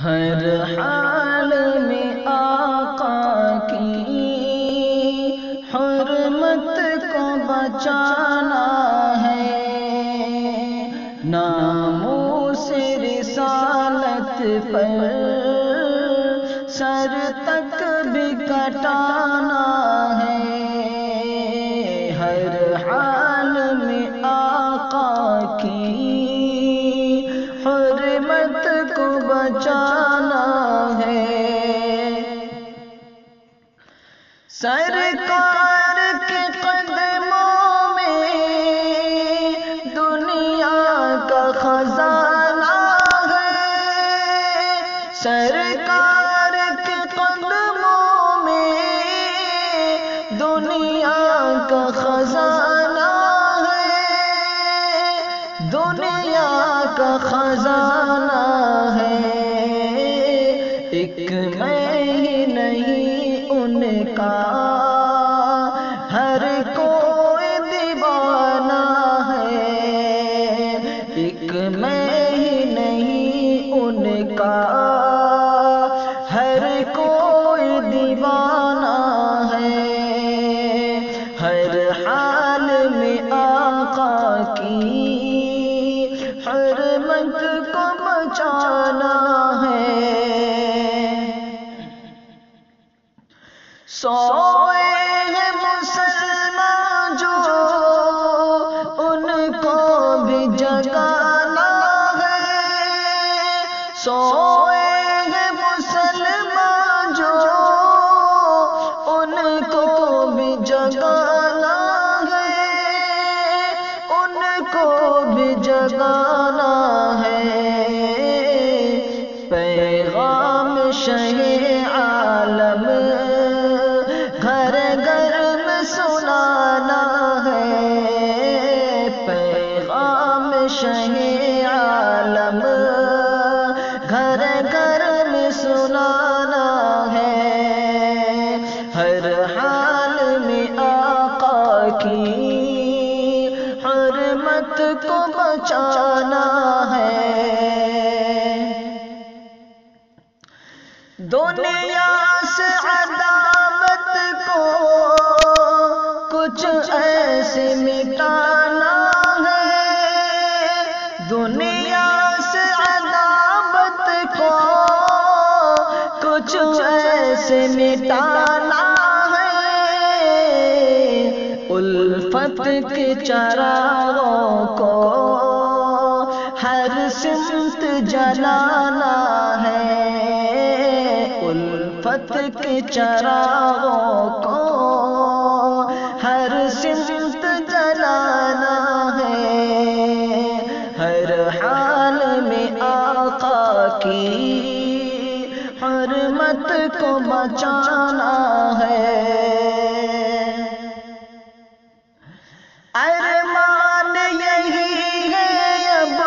ہر حال میں آقا کی حرمت کو بچانا ہے، ناموس رسالت پر سر تک بھی کٹانا ہے۔ ہر حال میں آقا کی حرمت کو بچانا ہے۔ سرکار کے قدموں میں دنیا کا خزانہ ہے، سرکار کے قدموں میں دنیا کا خزانہ ہے، دنیا کا خزانہ ہے۔ ایک میں ہی نہیں ان کا ہر کوئی دیوانہ ہے، ایک میں ہی نہیں ان کا ہر کوئی دیوانہ ہے۔ ہر حال میں آقا کی حرمت کو بچانا ہے۔ سوئے ہیں مسلمان جو ان کو بھی جگانا ہے، سوئے ہیں مسلمان جو ان کو بھی جگانا ہے، ان کو بھی جگانا ہے۔ پیغام شہ عالم گھر گھر میں سنانا ہے، پیغام شہ عالم گھر گھر میں سنانا ہے۔ ہر حال میں آقا کی حرمت کو بچانا ہے۔ دنیا سے عداوت کو کچھ ایسے مٹانا ہے، دنیا سے عداوت کو کچھ ایسے مٹانا ہے، الفت کے چراغوں کو ہر سمت جلانا ہے، الفت کے چراغوں کو ہر سمت جلانا ہے۔ ہر حال میں آقا کی حرمت کو بچانا ہے۔ ارمان یہی ہے اب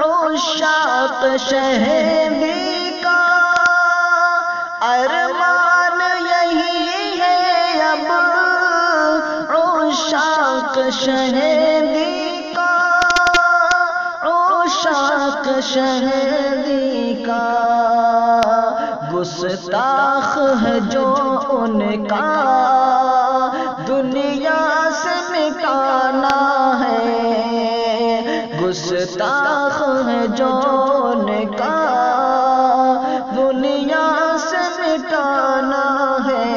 عشاق شہیدی کا، ارمان یہی ہے اب عشاق شہیدی کا، عشاق شہیدی کا۔ گستاخ ہے جو ان کا دنیا سے مٹانا ہے، گستاخ ہے جو ان کا دنیا سے مٹانا ہے۔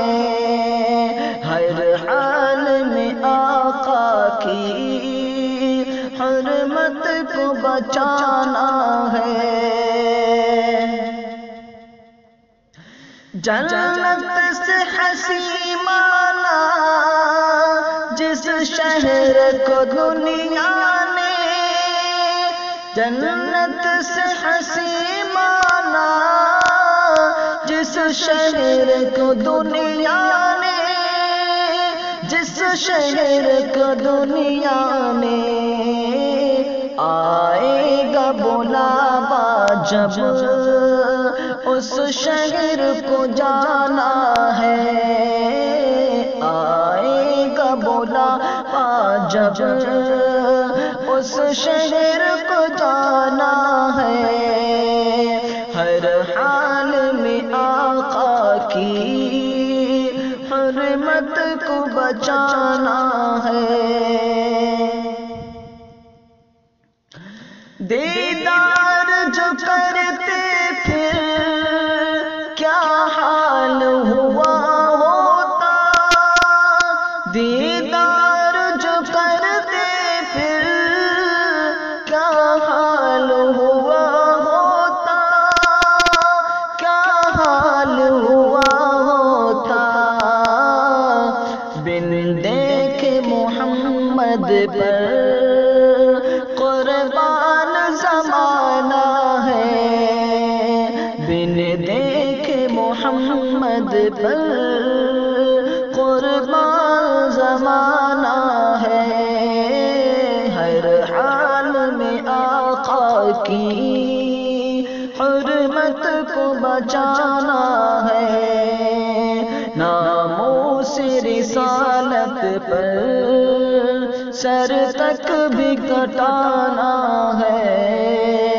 ہر حال میں آقا کی حرمت کو بچانا ہے۔ جنت سے حسین مانا جس شہر کو دنیا نے، جنت سے حسین مانا جس شہر کو دنیا نے، جس شہر کو دنیا نے۔ آئے گا بلاوا جب اس شہر کو جانا ہے، آئے گا بلاوا جب اس شہر کو جانا ہے۔ بچانا ہے، دیدار جو کرتے پھر کیا حال ہوا ہوتا، دیدار جو کرتے پھر کیا حال ہوا ہوتا، کیا حال ہوا ہوتا، بن دیکھے محمد پر قربان زمانہ ہے، بن دیکھے محمد پر قربان زمانہ ہے، ہر حال میں آقا کی حرمت کو بچانا ہے، ناموس رسالت پر سر تک بھی کٹانا ہے۔